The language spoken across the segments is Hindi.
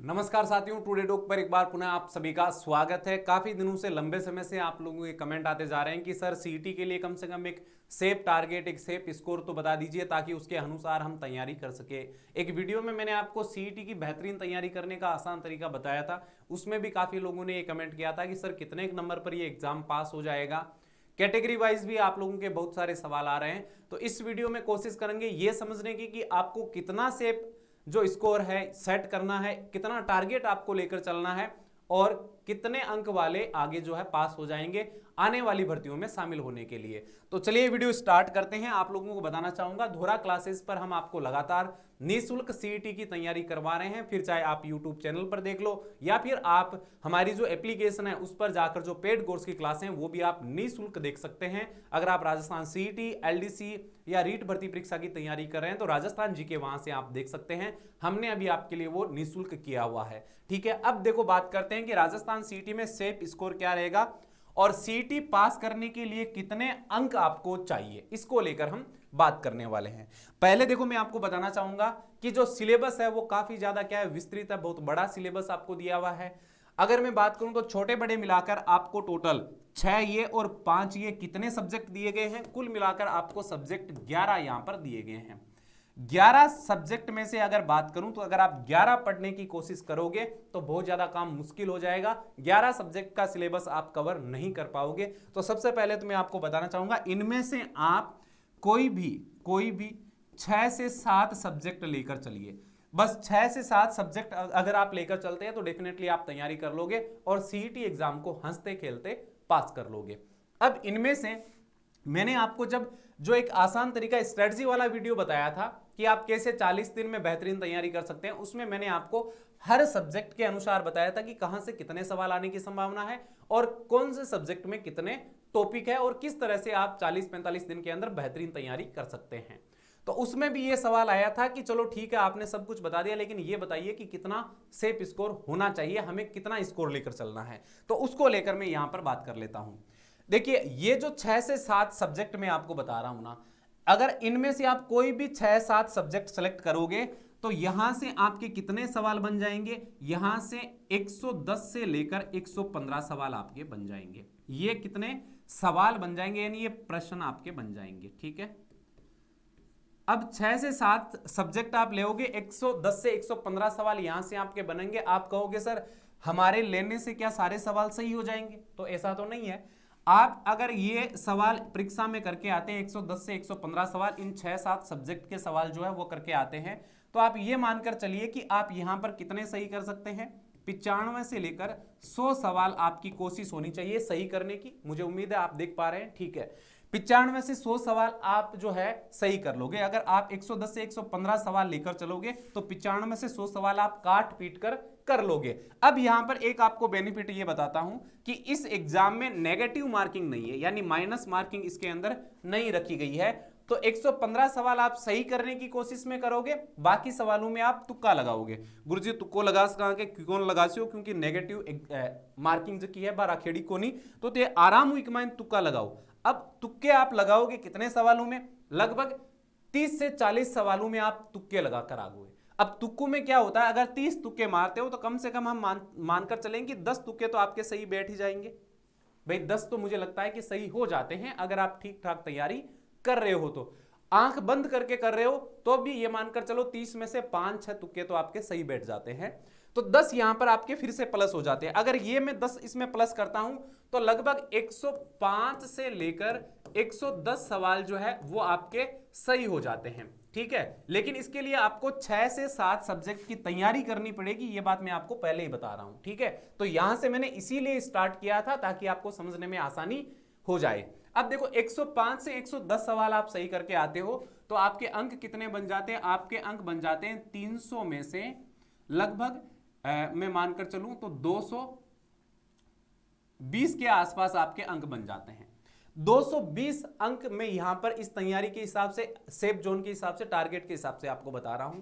नमस्कार साथियों, टुडे टॉक पर एक बार पुनः आप सभी का स्वागत है। काफी दिनों से, लंबे समय से आप लोगों के कमेंट आते जा रहे हैं कि सर सीईटी के लिए कम से कम एक सेफ टारगेट, एक सेफ स्कोर तो बता दीजिए ताकि उसके अनुसार हम तैयारी कर सके। एक वीडियो में मैंने आपको सीईटी की बेहतरीन तैयारी करने का आसान तरीका बताया था। उसमें भी काफी लोगों ने ये कमेंट किया था कि सर कितने नंबर पर ये एग्जाम पास हो जाएगा। कैटेगरी वाइज भी आप लोगों के बहुत सारे सवाल आ रहे हैं, तो इस वीडियो में कोशिश करेंगे ये समझने की कि आपको कितना सेफ जो स्कोर है सेट करना है, कितना टारगेट आपको लेकर चलना है और कितने अंक वाले आगे जो है पास हो जाएंगे आने वाली भर्तियों में शामिल होने के लिए। तो चलिए वीडियो स्टार्ट करते हैं। आप लोगों को बताना चाहूंगा, धोरा क्लासेस पर हम आपको लगातार निःशुल्क सीईटी की तैयारी करवा रहे हैं। फिर चाहे आप यूट्यूब चैनल पर देख लो या फिर आप हमारी जो एप्लीकेशन है उस पर जाकर जो पेड कोर्स की क्लासें हैं वो भी आप निःशुल्क देख सकते हैं। अगर आप राजस्थान सीईटी, एलडीसी या रीट भर्ती परीक्षा की तैयारी कर रहे हैं तो राजस्थान जीके वहां से आप देख सकते हैं। हमने अभी आपके लिए वो निःशुल्क किया हुआ है। ठीक है, अब देखो बात करते हैं कि राजस्थान सीईटी में सेफ स्कोर क्या रहेगा और सीईटी पास करने के लिए कितने अंक आपको चाहिए, इसको लेकर हम बात करने वाले हैं। पहले देखो मैं आपको बताना चाहूंगा कि जो सिलेबस है वो काफी ज्यादा क्या है, विस्तृत है, बहुत बड़ा सिलेबस आपको दिया हुआ है। अगर मैं बात करूं तो छोटे बड़े मिलाकर आपको टोटल 6 ये और 5 ये कितने सब्जेक्ट दिए गए हैं, कुल मिलाकर आपको सब्जेक्ट 11 यहां पर दिए गए हैं। 11 सब्जेक्ट में से अगर बात करूं तो अगर आप 11 पढ़ने की कोशिश करोगे तो बहुत ज्यादा काम मुश्किल हो जाएगा। 11 सब्जेक्ट का सिलेबस आप कवर नहीं कर पाओगे। तो सबसे पहले तो मैं आपको बताना चाहूंगा, इनमें से आप कोई भी 6 से 7 सब्जेक्ट लेकर चलिए। बस 6 से 7 सब्जेक्ट अगर आप लेकर चलते हैं तो डेफिनेटली आप तैयारी कर लोगे और सीईटी एग्जाम को हंसते खेलते पास कर लोगे। अब इनमें से मैंने आपको जब जो एक आसान तरीका स्ट्रेटजी वाला वीडियो बताया था कि आप कैसे 40 दिन में बेहतरीन तैयारी कर सकते हैं, उसमें मैंने आपको हर सब्जेक्ट के अनुसार बताया था कि कहां से कितने सवाल आने की संभावना है और कौन से सब्जेक्ट में कितने टॉपिक है और किस तरह से आप 40-45 दिन के अंदर बेहतरीन तैयारी कर सकते हैं। तो उसमें भी ये सवाल आया था कि चलो ठीक है, आपने सब कुछ बता दिया, लेकिन ये बताइए कि कितना सेफ स्कोर होना चाहिए, हमें कितना स्कोर लेकर चलना है। तो उसको लेकर मैं यहां पर बात कर लेता हूं। देखिए, ये जो 6 से 7 सब्जेक्ट मैं आपको बता रहा हूं ना, अगर इनमें से आप कोई भी 6-7 सब्जेक्ट सेलेक्ट करोगे तो यहां से आपके कितने सवाल बन जाएंगे, यहां से 110 से लेकर 115 सवाल आपके बन जाएंगे। ये कितने सवाल बन जाएंगे, यानी ये प्रश्न आपके बन जाएंगे। ठीक है, अब 6 से 7 सब्जेक्ट आप लेोगे, 110 से 115 सवाल यहां से आपके बनेंगे। आप कहोगे सर हमारे लेने से क्या सारे सवाल सही हो जाएंगे, तो ऐसा तो नहीं है। आप अगर ये सवाल परीक्षा में करके आते हैं, 110 से 115 सवाल, इन 6-7 सब्जेक्ट के सवाल जो है वो करके आते हैं, तो आप ये मानकर चलिए कि आप यहां पर कितने सही कर सकते हैं, 95 से लेकर 100 सवाल आपकी कोशिश होनी चाहिए सही करने की। मुझे उम्मीद है आप देख पा रहे हैं। ठीक है, 95 से 100 सवाल आप जो है सही कर लोगे। अगर आप 110 से 115 सवाल लेकर चलोगे तो 95 से 100 सवाल आप काट पीट कर लोगे। अब यहां पर एक आपको बेनिफिट ये बताता हूं कि इस एग्जाम में नेगेटिव मार्किंग नहीं है, यानी माइनस मार्किंग इसके अंदर नहीं रखी गई है। तो 115 सवाल आप सही करने की कोशिश में करोगे, बाकी सवालों में आप तुक्का लगाओगे। गुरुजी तुक्को लगा के क्यों लगासियो, क्योंकि नेगेटिव मार्किंग जो की है बारा खेड़ी को नहीं, तो ते आराम हुई कमाइन तुक्का लगाओ। अब तुक्के आप लगाओगे कितने सवालों में, लगभग 30 से 40 सवालों में आप तुक्के लगाकर आगोगे। अब तुक्कों में क्या होता है, अगर 30 तुक्के मारते हो तो कम से कम हम मानकर चलेंगे 10 तुक्के तो आपके सही बैठ ही जाएंगे। भाई 10 तो मुझे लगता है कि सही हो जाते हैं अगर आप ठीक ठाक तैयारी कर रहे हो। तो आंख बंद करके कर रहे हो तो भी ये मानकर चलो 30 में से 5-6 तुक्के तो आपके सही बैठ जाते हैं। तो 10 यहां पर आपके फिर से प्लस हो जाते हैं। अगर ये मैं 10 इसमें प्लस करता हूं तो लगभग 105 से लेकर 110 सवाल जो है वो आपके सही हो जाते हैं। ठीक है, लेकिन इसके लिए आपको 6 से 7 सब्जेक्ट की तैयारी करनी पड़ेगी, ये बात मैं आपको पहले ही बता रहा हूं। ठीक है, तो यहां से मैंने इसीलिए स्टार्ट किया था ताकि आपको समझने में आसानी हो जाए। अब देखो 105 से 110 सवाल आप सही करके आते हो तो आपके अंक कितने बन जाते हैं, आपके अंक बन जाते हैं 300 में से लगभग मैं मानकर चलूं तो 220 के आसपास आपके अंक बन जाते हैं। 220 अंक में यहां पर इस तैयारी के हिसाब से, सेफ जोन के हिसाब से, टारगेट के हिसाब से आपको बता रहा हूं।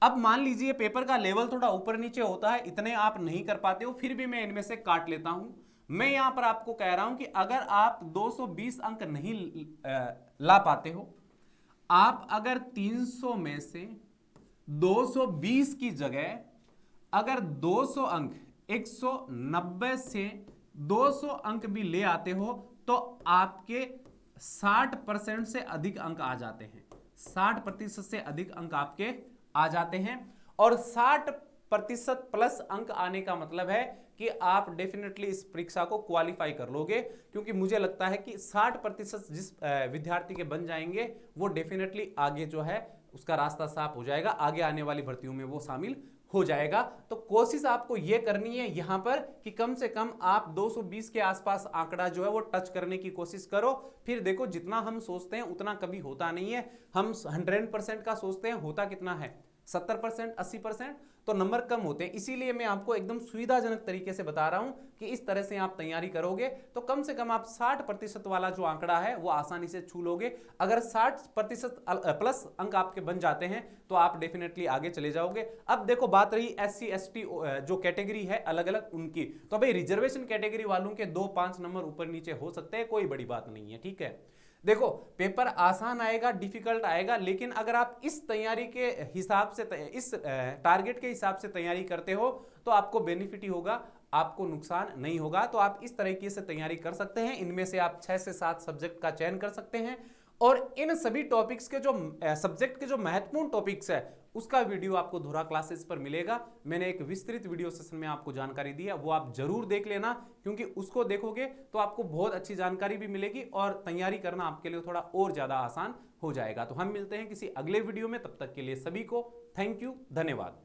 अब मान लीजिए पेपर का लेवल थोड़ा ऊपर नीचे होता है, इतने आप नहीं कर पाते हो, फिर भी मैं इनमें से काट लेता हूं। मैं यहां पर आपको कह रहा हूं कि अगर आप 220 अंक नहीं ला पाते हो, आप अगर 300 में से 220 की जगह अगर 200 अंक 190 से 200 अंक भी ले आते हो तो आपके 60% से अधिक अंक आ जाते हैं, 60% से अधिक अंक आपके आ जाते हैं। और 60% प्लस अंक आने का मतलब है कि आप डेफिनेटली इस परीक्षा को क्वालिफाई कर लोगे, क्योंकि मुझे लगता है कि 60% जिस विद्यार्थी के बन जाएंगे वो डेफिनेटली आगे जो है उसका रास्ता साफ हो जाएगा, आगे आने वाली भर्तियों में वो शामिल हो जाएगा। तो कोशिश आपको यह करनी है यहां पर कि कम से कम आप 220 के आसपास आंकड़ा जो है वो टच करने की कोशिश करो। फिर देखो जितना हम सोचते हैं उतना कभी होता नहीं है, हम 100% का सोचते हैं, होता कितना है 70% 80%, तो नंबर कम होते हैं। इसीलिए मैं आपको एकदम सुविधाजनक तरीके से बता रहा हूं कि इस तरह से आप तैयारी करोगे तो कम से कम आप 60% वाला जो आंकड़ा है वो आसानी से छू लोगे। अगर 60% प्लस अंक आपके बन जाते हैं तो आप डेफिनेटली आगे चले जाओगे। अब देखो बात रही SC ST जो कैटेगरी है अलग अलग उनकी, तो भाई रिजर्वेशन कैटेगरी वालों के 2-5 नंबर ऊपर नीचे हो सकते हैं, कोई बड़ी बात नहीं है, ठीक है। देखो पेपर आसान आएगा डिफिकल्ट आएगा, लेकिन अगर आप इस तैयारी के हिसाब से इस टारगेट के हिसाब से तैयारी करते हो तो आपको बेनिफिट ही होगा, आपको नुकसान नहीं होगा। तो आप इस तरीके से तैयारी कर सकते हैं, इनमें से आप 6 से 7 सब्जेक्ट का चयन कर सकते हैं और इन सभी टॉपिक्स के जो सब्जेक्ट के जो महत्वपूर्ण टॉपिक्स है उसका वीडियो आपको धुरा क्लासेस पर मिलेगा। मैंने एक विस्तृत वीडियो सेशन में आपको जानकारी दी है, वो आप जरूर देख लेना, क्योंकि उसको देखोगे तो आपको बहुत अच्छी जानकारी भी मिलेगी और तैयारी करना आपके लिए थोड़ा और ज्यादा आसान हो जाएगा। तो हम मिलते हैं किसी अगले वीडियो में, तब तक के लिए सभी को थैंक यू, धन्यवाद।